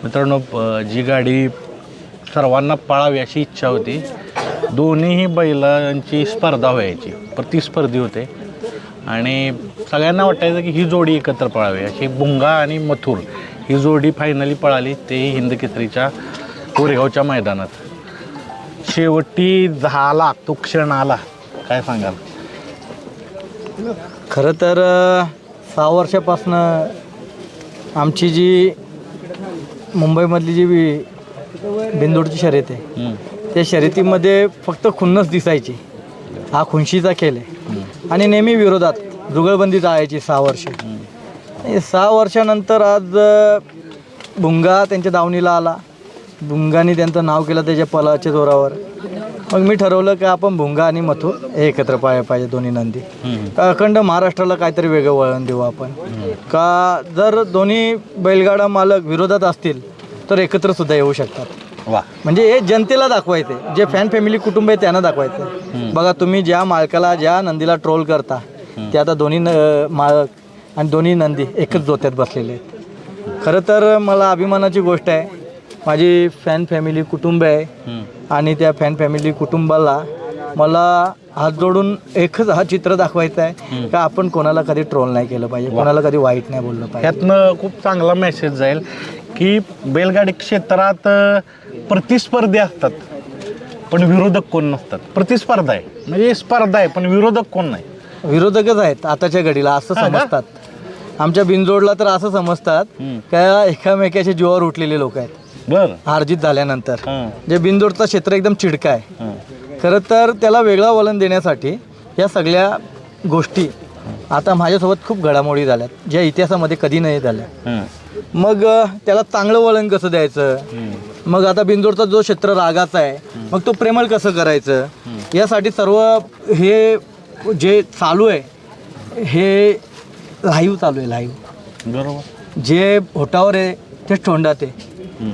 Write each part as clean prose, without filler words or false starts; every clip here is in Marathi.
मित्रांनो, जी गाडी सर्वांना पळावी अशी इच्छा होती. दोन्हीही बैलांची स्पर्धा व्हायची, प्रतिस्पर्धी होते आणि सगळ्यांना वाटायचं की ही जोडी एकत्र पळावी. अशी भुंगा आणि मथुर ही जोडी फायनली पळाली, तेही हिंद केसरीच्या कोरेगावच्या मैदानात. शेवटी झाला तो क्षण आला, काय सांगाल? खरं तर 6 वर्षापासनं आमची जी मुंबईमधली जी बिंदोडची शर्यत आहे त्या शर्यतीमध्ये फक्त खुन्नस दिसायची. हा खुनशीचा खेळ आहे आणि नेहमी विरोधात जुगलबंदी जायची 6 वर्ष. 6 वर्षानंतर आज भुंगा त्यांच्या दावणीला आला. भुंगाने त्यांचं नाव केलं त्याच्या पलाच्या जोरावर. मग मी ठरवलं की आपण भुंगा आणि मथुर हे एकत्र पाहिजे दोन्ही नंदी. का अखंड महाराष्ट्राला काहीतरी वेगळं वळण देऊ आपण. का जर दोन्ही बैलगाडा मालक विरोधात असतील तर एकत्र सुद्धा येऊ शकतात. वा, म्हणजे हे जनतेला दाखवायचे, जे फॅन फॅमिली कुटुंब आहे त्यांना दाखवायचं. बघा, तुम्ही ज्या मालकाला ज्या नंदीला ट्रोल करता ते आता दोन्ही मालक आणि दोन्ही नंदी एकच जोत्यात बसलेले आहेत. खरं तर मला अभिमानाची गोष्ट आहे. माझी फॅन फॅमिली कुटुंब आहे आणि त्या फॅन फॅमिली कुटुंबाला मला हात जोडून एकच हा चित्र दाखवायचा आहे का आपण कोणाला कधी ट्रोल नाही केलं पाहिजे, कोणाला कधी वाईट नाही बोललं पाहिजे. यातनं खूप चांगला मेसेज जाईल की बैलगाडी क्षेत्रात प्रतिस्पर्धी असतात पण विरोधक कोण नसतात. प्रतिस्पर्धा आहे म्हणजे स्पर्धा आहे पण विरोधक कोण नाही. विरोधकच आहेत आताच्या घडीला असं समजतात. आमच्या बिनजोडला तर असं समजतात का एकामेकाच्या जीवावर उठलेले लोक आहेत. बरं, हारजीत झाल्यानंतर जे बिनजोडचं क्षेत्र एकदम चिडका आहे. खरं तर त्याला वेगळा वळण देण्यासाठी या सगळ्या गोष्टी आता माझ्यासोबत खूप घडामोडी झाल्यात ज्या इतिहासामध्ये कधी नाही झाल्या. मग त्याला चांगलं वळण कसं द्यायचं, मग आता बिनजोडचा जो क्षेत्र रागाचा आहे मग तो प्रेमळ कसं करायचं, यासाठी सर्व हे जे चालू आहे हे लाईव्ह चालू आहे. लाईव्ह बरोबर, जे होटावर आहे तेच तोंडात आहे.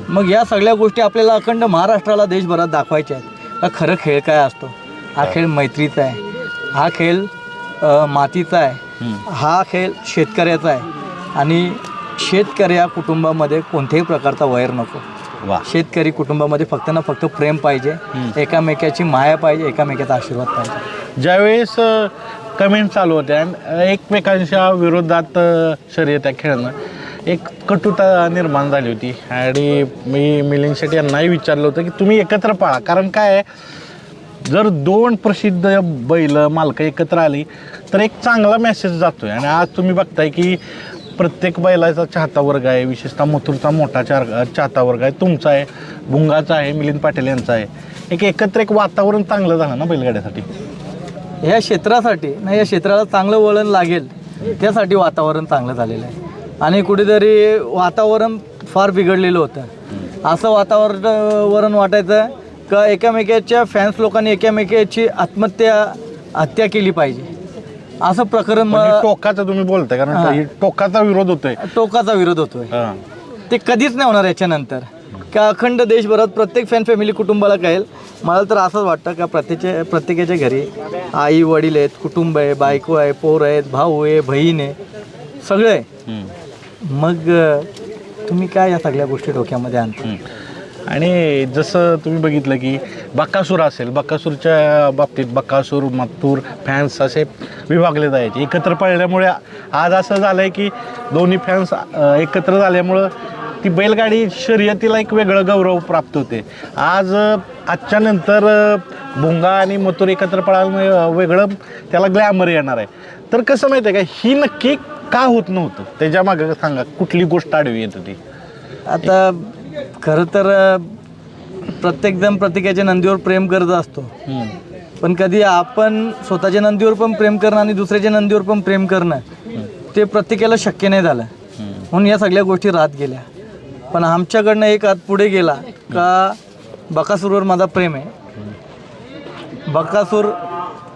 मग या सगळ्या गोष्टी आपल्याला अखंड महाराष्ट्राला देशभरात दाखवायच्या आहेत का खरं खेळ काय असतो. हा खेळ मैत्रीचा आहे, हा खेळ मातीचा आहे, हा खेळ शेतकऱ्याचा आहे आणि शेतकऱ्या कुटुंबामध्ये कोणत्याही प्रकारचा वैर नको. वा, शेतकरी कुटुंबामध्ये फक्त ना फक्त प्रेम पाहिजे, एकामेकाची माया पाहिजे, एकामेकाचा आशीर्वाद पाहिजे. ज्यावेळेस कमेंट चालू होत्या आणि एकमेकांच्या विरोधात शर्यत्या खेळणं एक कटुता निर्माण झाली होती आणि मी मिलिंद शेट्टी यांनाही विचारलं होतं की तुम्ही एकत्र पाळा. कारण काय आहे, जर 2 प्रसिद्ध बैल मालकं एकत्र आली तर एक चांगला मेसेज जातोय. आणि आज तुम्ही बघताय की प्रत्येक बैलाचा चाहता वर्ग आहे, विशेषतः मथुरचा मोठा चाहता वर्ग आहे, तुमचा आहे, भुंगाचा आहे, मिलिंद पाटील यांचा आहे. एकत्र एक वातावरण चांगलं झालं ना बैलगाड्यासाठी. ह्या क्षेत्रासाठी नाही, या क्षेत्राला चांगलं वळण लागेल त्यासाठी वातावरण चांगलं झालेलं आहे. आणि कुठेतरी वातावरण फार बिघडलेलं होतं. असं वातावरण वाटायचं का एकामेकाच्या फॅन्स लोकांनी एकामेकाची हत्या केली पाहिजे असं प्रकरण. टोकाचं तुम्ही बोलताय कारण टोकाचा विरोध होतोय. टोकाचा विरोध होतोय ते कधीच नाही होणार याच्यानंतर. का अखंड देशभरात प्रत्येक फॅन फॅमिली कुटुंबाला कळेल. मला तर असंच वाटतं का प्रत्येकाच्या घरी आई वडील आहेत, कुटुंब आहे, बायको आहे, पोर आहेत, भाऊ आहे, बहीण आहे, सगळं आहे. मग तुम्ही काय या सगळ्या गोष्टी डोक्यामध्ये आणता. आणि जसं तुम्ही बघितलं की बकासूर असेल, बकासूरच्या बाबतीत बकासूर, मथुर फॅन्स असे विभागले जायचे. एकत्र पडल्यामुळे आज असं झालं आहे की दोन्ही फॅन्स एकत्र झाल्यामुळं ती बैलगाडी शर्यतीला एक वेगळं गौरव प्राप्त होते. आजच्या नंतर भुंगा आणि मथुर एकत्र पळायला वेगळं त्याला ग्लॅमर येणार आहे. तर कसं माहिती आहे का, ही नक्की का होत नव्हतं त्याच्या मागं सांगा, कुठली गोष्ट आडवी येत होती. आता खरं तर प्रत्येकजण प्रत्येकाच्या नंदीवर प्रेम करत असतो, पण कधी आपण स्वतःच्या नंदीवर पण प्रेम करणं आणि दुसऱ्याच्या नंदीवर पण प्रेम करणं ते प्रत्येकाला शक्य नाही झालं. म्हणून या सगळ्या गोष्टी राहत गेल्या. पण आमच्याकडनं एक हात पुढे गेला का बकासूरवर माझा प्रेम आहे. बकासूर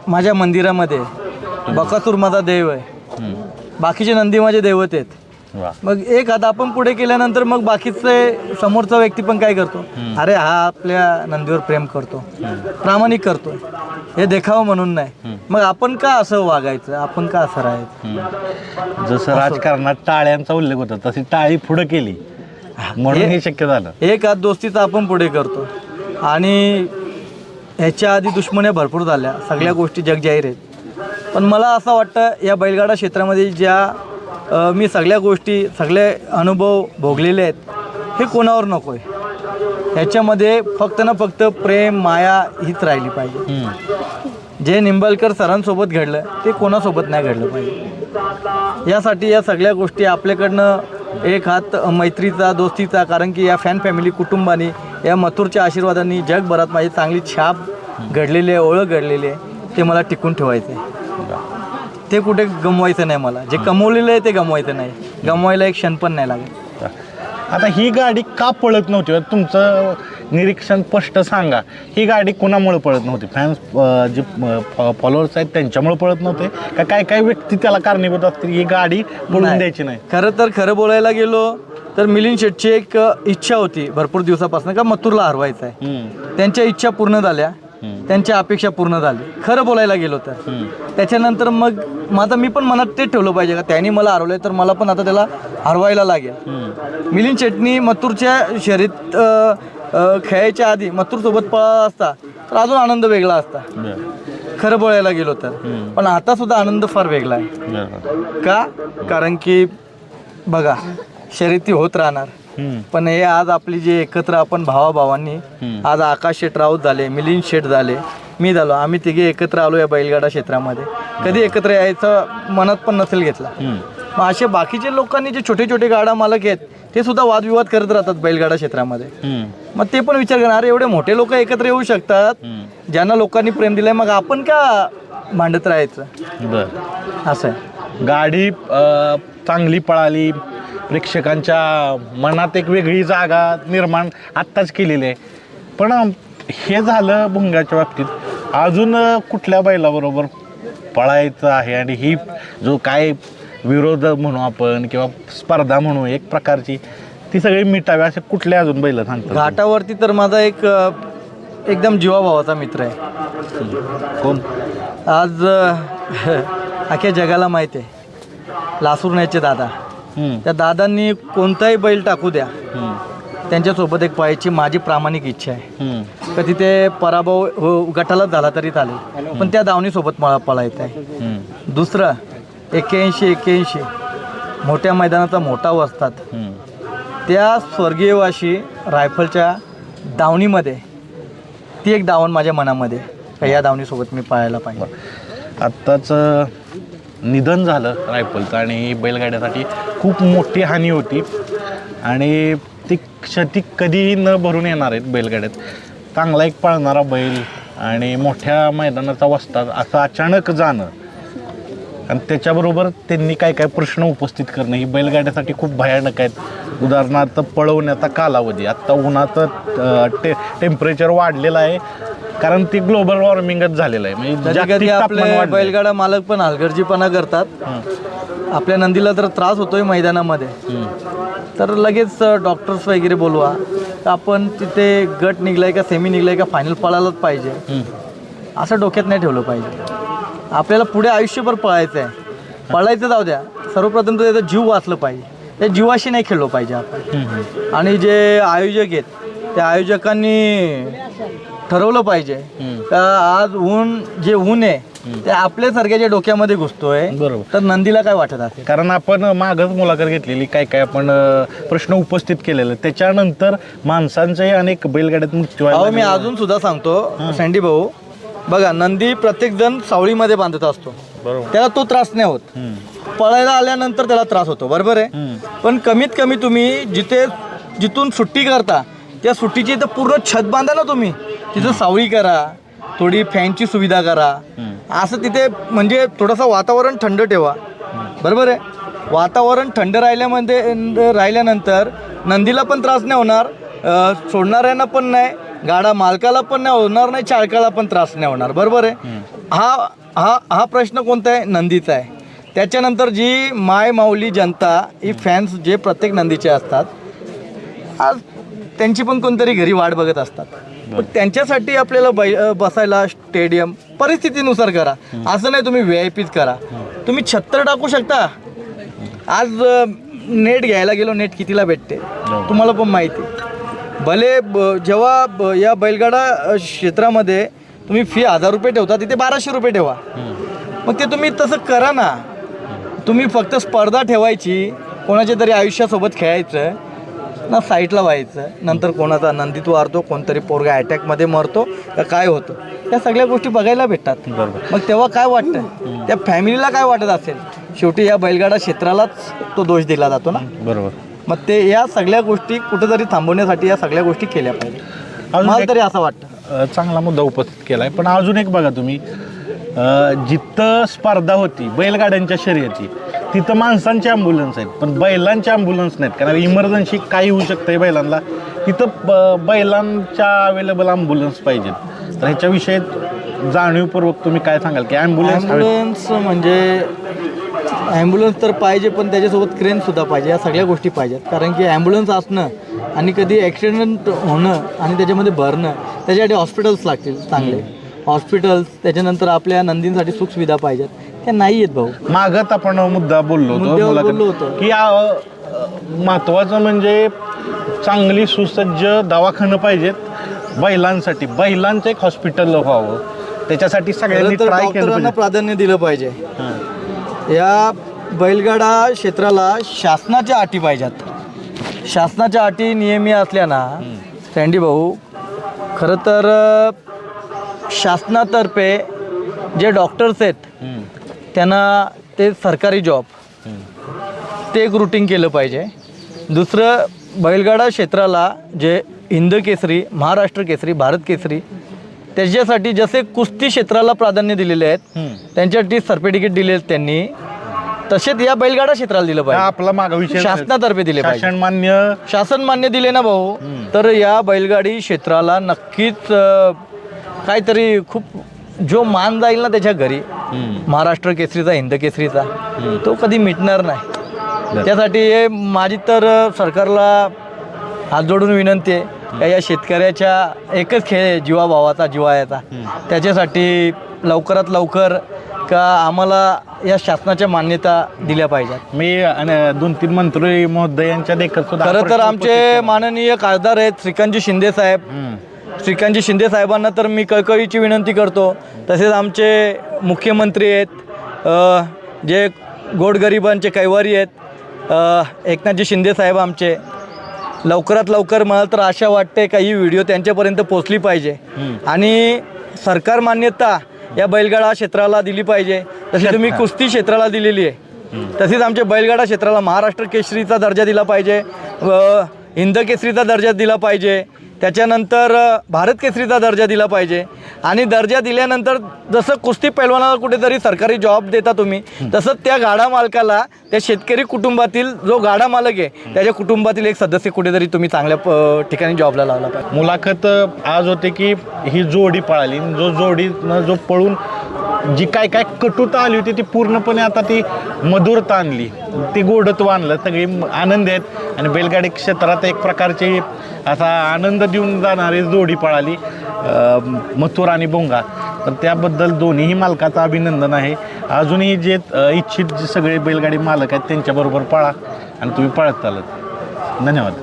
माझ्या मंदिरामध्ये, बकासूर माझा देव आहे, बाकीचे नंदी माझे दैवत आहेत. मग एक हात आपण पुढे केल्यानंतर मग बाकीचे समोरचा व्यक्ती पण काय करतो, अरे हा आपल्या नंदीवर प्रेम करतो, प्रामाणिक करतो, हे देखावं म्हणून नाही. मग आपण का असं वागायचं, आपण का असं राहायचं. जसं राजकारणात टाळ्यांचा उल्लेख होता तशी टाळी पुढे केली म्हणून हे शक्य झालं. एक हात दोस्तीचा आपण पुढे करतो आणि ह्याच्या आधी दुश्मन्या भरपूर झाल्या, सगळ्या गोष्टी जगजाहीर आहेत. पण मला असं वाटतं या बैलगाडा क्षेत्रामध्ये ज्या मी सगळ्या गोष्टी सगळे अनुभव भोगलेले आहेत हे कोणावर नको आहे. ह्याच्यामध्ये फक्त ना फक्त प्रेम माया हीच राहिली पाहिजे. जे निंबाळकर सरांसोबत घडलं ते कोणासोबत नाही घडलं पाहिजे. यासाठी या सगळ्या गोष्टी आपल्याकडनं एक हात मैत्रीचा दोस्तीचा, कारण की या फॅन फॅमिली कुटुंबाने या मथुरच्या आशीर्वादांनी जगभरात माझी चांगली छाप घडलेली आहे, ओळख घडलेली आहे, ते मला टिकून ठेवायचं आहे. ते कुठे गमवायचं नाही. मला जे कमवलेलं आहे ते गमवायचं नाही. गमवायला एक क्षण पण नाही लागत. आता ही गाडी का पळत नव्हती, तुमचं निरीक्षण स्पष्ट सांगा. ही गाडी कोणामुळे पळत नव्हती? फॅन्स जे फॉलोअर्स आहेत त्यांच्यामुळे पळत नव्हते का काय काय व्यक्ती त्याला कारणीभूत असतील ही गाडी पळून द्यायची नाही? खरं बोलायला गेलो तर मिलिंद शेटची एक इच्छा होती भरपूर दिवसापासून का मथुरला हरवायचं आहे. त्यांच्या इच्छा पूर्ण झाल्या, त्यांच्या अपेक्षा पूर्ण झाली. खरं बोलायला गेलो तर त्याच्यानंतर मग आता मी पण मनात ते ठेवलं पाहिजे का त्यांनी मला हरवलंय तर मला पण आता त्याला हरवायला लागेल. मिलिंद शेटनी मथुरच्या शर्यत खेळायच्या आधी मथुरसोबत पळाला असता तर अजून आनंद वेगळा असता, खरं बोलायला गेलो तर. पण आता सुद्धा आनंद फार वेगळा आहे. का? कारण की बघा शर्यती होत राहणार, पण हे आज आपली जे एकत्र आपण भावाभावांनी आज आकाश शेठ राऊत झाले, मिलिंद शेठ झाले, मी झालो, आम्ही तिघे एकत्र आलो या बैलगाडा क्षेत्रामध्ये. कधी एकत्र यायचं मनात पण नसेल घेतला. मग असे बाकीचे लोकांनी जे छोटे छोटे गाडा मालक आहेत ते सुद्धा वादविवाद करत राहतात बैलगाडा क्षेत्रामध्ये. मग ते पण विचार करणार एवढे मोठे लोक एकत्र येऊ शकतात ज्यांना लोकांनी प्रेम दिलंय, मग आपण का भांडत राहायचं? असं आहे. गाडी चांगली पळाली, प्रेक्षकांच्या मनात एक वेगळी जागा निर्माण आत्ताच केलेली आहे. पण हे झालं भुंगाच्या बाबतीत. अजून कुठल्या बैलाबरोबर पळायचं आहे आणि ही जो काय विरोध म्हणू आपण किंवा स्पर्धा म्हणू एक प्रकारची, ती सगळी मिटावी असे कुठले अजून बैल सांगतात? घाटावरती तर माझा एक एकदम जीवाभावाचा मित्र आहे. कोण? आज अख्ख्या जगाला माहिती आहे लासूरण्याचे दादा. त्या दादांनी कोणताही बैल टाकू द्या त्यांच्यासोबत एक पाहायची माझी प्रामाणिक इच्छा आहे. कधी ते पराभव गटालाच झाला तरी चालेल, पण त्या दावणीसोबत मला पळायचं आहे. दुसरं 81 मोठ्या मैदानाचा मोठा असतात त्या स्वर्गीयवाशी रायफलच्या दावणीमध्ये ती एक दावण माझ्या मनामध्ये या दावणीसोबत मी पळायला पाहिजे. आत्ताच निधन झालं रायफलचं आणि बैलगाड्यासाठी खूप मोठी हानी होती आणि ती क्षती कधीही न भरून येणार आहेत बैलगाड्यात. चांगला एक पळणारा बैल आणि मोठ्या मैदानाचा वस्ताद असं अचानक जाणं आणि त्याच्याबरोबर त्यांनी काय काय प्रश्न उपस्थित करणं ही बैलगाड्यासाठी खूप भयानक आहेत. उदाहरणार्थ पळवण्याचा कालावधी. आत्ता उन्हाचं टेम्परेचर वाढलेलं आहे कारण ती ग्लोबल वॉर्मिंगच झालेलं आहे. म्हणजे कधी आपले बैलगाडा मालक पण हलगर्जीपणा करतात. आपल्या नंदीला जर त्रास होतोय मैदानामध्ये तर लगेच डॉक्टर्स वगैरे बोलवा, आपण तिथे गट निघलाय का सेमी निघलाय का फायनल पळायलाच पाहिजे असं डोक्यात नाही ठेवलं पाहिजे. आपल्याला पुढे आयुष्यभर पळायचं आहे. पळायचं जाऊ द्या, सर्वप्रथम तर त्याचा जीव वाचलं पाहिजे. त्या जीवाशी नाही खेळलो पाहिजे आपण. आणि जे आयोजक आहेत त्या आयोजकांनी ठरवलं पाहिजे का आज ऊन आहे ते आपल्यासारख्याच्या डोक्यामध्ये घुसतोय, बरोबर, तर नंदीला काय वाटत असेल? कारण आपण मागच मुलाखत घेतलेली, काय काय आपण प्रश्न उपस्थित केलेले, त्याच्यानंतर माणसांचे अनेक बैलगाड्यात मृत्यू आहे. मी अजून सुद्धा सांगतो सँडी भाऊ, बघा नंदी प्रत्येक जण सावळीमध्ये बांधत असतो, त्याला तो त्रास नाही होत. पळायला आल्यानंतर त्याला त्रास होतो, बरोबर आहे. पण कमीत कमी तुम्ही जिथून सुट्टी करता त्या सुट्टीची तर पूर्ण छत बांधा ना तुम्ही, तिथं सावळी करा, थोडी फॅनची सुविधा करा, असं तिथे म्हणजे थोडंसं वातावरण थंड ठेवा, बरोबर आहे. वातावरण थंड राहिल्यानंतर नंदीला पण त्रास नाही होणार, सोडणाऱ्यांना पण नाही, गाडा मालकाला पण नाही होणार, नाही चालकाला पण त्रास नाही होणार, बरोबर आहे. हा प्रश्न कोणता आहे? नंदीचा आहे. त्याच्यानंतर जी माय माऊली जनता ही फॅन्स जे प्रत्येक नंदीचे असतात, आज त्यांची पण कोणतरी घरी वाट बघत असतात. पण त्यांच्यासाठी आपल्याला बसायला स्टेडियम परिस्थितीनुसार करा, असं नाही तुम्ही VIP करा. तुम्ही 76 टाकू शकता. आज नेट घ्यायला गेलो, नेट कितीला भेटते तुम्हाला पण माहिती. भले जेव्हा या बैलगाडा क्षेत्रामध्ये तुम्ही फी 1000 रुपये ठेवता, तिथे 1200 रुपये ठेवा. मग ते तुम्ही तसं करा ना. तुम्ही फक्त स्पर्धा ठेवायची, कोणाच्या तरी आयुष्यासोबत खेळायचं ना, साईटला व्हायचं. नंतर कोणाचा नंदीत वारतो, कोणतरी पोरगा अटॅकमध्ये मरतो का काय होतं, या सगळ्या गोष्टी बघायला भेटतात. मग तेव्हा काय वाटतं, त्या फॅमिलीला काय वाटत असेल. शेवटी या बैलगाडा क्षेत्रालाच तो दोष दिला जातो ना. बरोबर. मग ते या सगळ्या गोष्टी कुठेतरी थांबवण्यासाठी या सगळ्या गोष्टी केल्या पाहिजे, मला तरी असं वाटतं. चांगला मुद्दा उपस्थित केला आहे. पण अजून एक बघा तुम्ही, जिथं स्पर्धा होती बैलगाड्यांच्या शर्यती, तिथं माणसांचे ॲम्ब्युलन्स आहेत पण बैलांचे ॲम्ब्युलन्स नाहीत. कारण इमर्जन्सी काही होऊ शकतं बैलांना, तिथं बैलांच्या अवेलेबल ॲम्ब्युलन्स पाहिजेत. तर ह्याच्याविषयी जाणीवपूर्वक तुम्ही काय सांगाल की ॲम्ब्युलन्स म्हणजे ॲम्ब्युलन्स तर पाहिजे, पण त्याच्यासोबत क्रेनसुद्धा पाहिजे. या सगळ्या गोष्टी पाहिजेत. कारण की ॲम्ब्युलन्स असणं आणि कधी ॲक्सिडेंट होणं आणि त्याच्यामध्ये भरणं, त्याच्यासाठी हॉस्पिटल्स लागतील, चांगले हॉस्पिटल्स. त्याच्यानंतर आपल्या नंदींसाठी सुखसुविधा पाहिजेत, त्या नाही आहेत भाऊ. मागत आपण मुद्दा बोललो होतो की महत्त्वाचं म्हणजे चांगली सुसज्ज दवाखानं पाहिजेत बैलांसाठी. बैलांचं एक हॉस्पिटल व्हावं, त्याच्यासाठी सगळ्यांनी ट्राय केलं, डॉक्टरांना प्राधान्य दिलं पाहिजे. या बैलगाडा क्षेत्राला शासनाच्या अटी पाहिजेत. शासनाच्या अटी नियमी असल्या ना स्टँडी भाऊ, खरं तर शासनातर्फे जे डॉक्टर्स आहेत त्यांना ते सरकारी जॉब ते एक रूटिंग केलं पाहिजे. दुसरं, बैलगाडा क्षेत्राला जे हिंद केसरी, महाराष्ट्र केसरी, भारत केसरी, त्याच्यासाठी जसे कुस्ती क्षेत्राला प्राधान्य दिलेले आहेत, त्यांच्यासाठी सर्टिफिकेट दिले त्यांनी, तसेच या बैलगाडा क्षेत्राला दिलं पाहिजे. आपला मागा विषय शासनातर्फे दिले पाहिजे. शासन मान्य दिले ना भाऊ, तर या बैलगाडी क्षेत्राला नक्कीच काहीतरी खूप जो मान जाईल ना त्याच्या घरी, महाराष्ट्र केसरीचा, हिंद केसरीचा, तो कधी मिटणार नाही. त्यासाठी माझी तर सरकारला हात जोडून विनंती आहे, या शेतकऱ्याच्या एकच खेळ जीवाभावाचा, जिवाळ्याचा, त्याच्यासाठी लवकरात लवकर का आम्हाला या शासनाच्या मान्यता दिल्या पाहिजेत. मी 2-3 मंत्री महोदयांच्या देखत सुद्धा खरं तर आमचे माननीय खासदार आहेत श्रीकांतजी शिंदे साहेब, श्रीकांतजी शिंदे साहेबांना तर मी कळकळीची विनंती करतो. तसेच आमचे मुख्यमंत्री आहेत, जे गोरगरिबांचे कैवारी आहेत, एकनाथजी शिंदे साहेब आमचे, लवकरात लवकर मला तर आशा वाटते का ही व्हिडिओ त्यांच्यापर्यंत पोचली पाहिजे आणि सरकार मान्यता या बैलगाडा क्षेत्राला दिली पाहिजे. तशी तुम्ही कुस्ती क्षेत्राला दिलेली आहे, तसेच आमच्या बैलगाडा क्षेत्राला महाराष्ट्र केसरीचा दर्जा दिला पाहिजे, हिंद केसरीचा दर्जा दिला पाहिजे, त्याच्यानंतर भारत केसरीचा दर्जा दिला पाहिजे. आणि दर्जा दिल्यानंतर जसं कुस्ती पैलवानाला कुठेतरी सरकारी जॉब देता तुम्ही, तसंच त्या गाडा मालकाला, त्या शेतकरी कुटुंबातील जो गाडा मालक आहे त्याच्या कुटुंबातील एक सदस्य कुठेतरी तुम्ही चांगल्या ठिकाणी जॉबला लावला पाहिजे. मुलाखत आज होते की ही जोडी पळाली, जोडीनं जो पळून जी काय कटुता आली होती ती पूर्णपणे आता ती मधुरता आणली, ती गोडत्व आणलं, सगळी आनंद आहेत. आणि बैलगाडी क्षेत्रात एक प्रकारची असा आनंद देऊन जाणारी जोडी पळाली, मथुर आणि भोंगा. तर त्याबद्दल दोन्हीही मालकाचं अभिनंदन आहे. अजूनही जे इच्छित जे सगळे बैलगाडी मालक आहेत त्यांच्याबरोबर पळा आणि तुम्ही पळत चालत. धन्यवाद.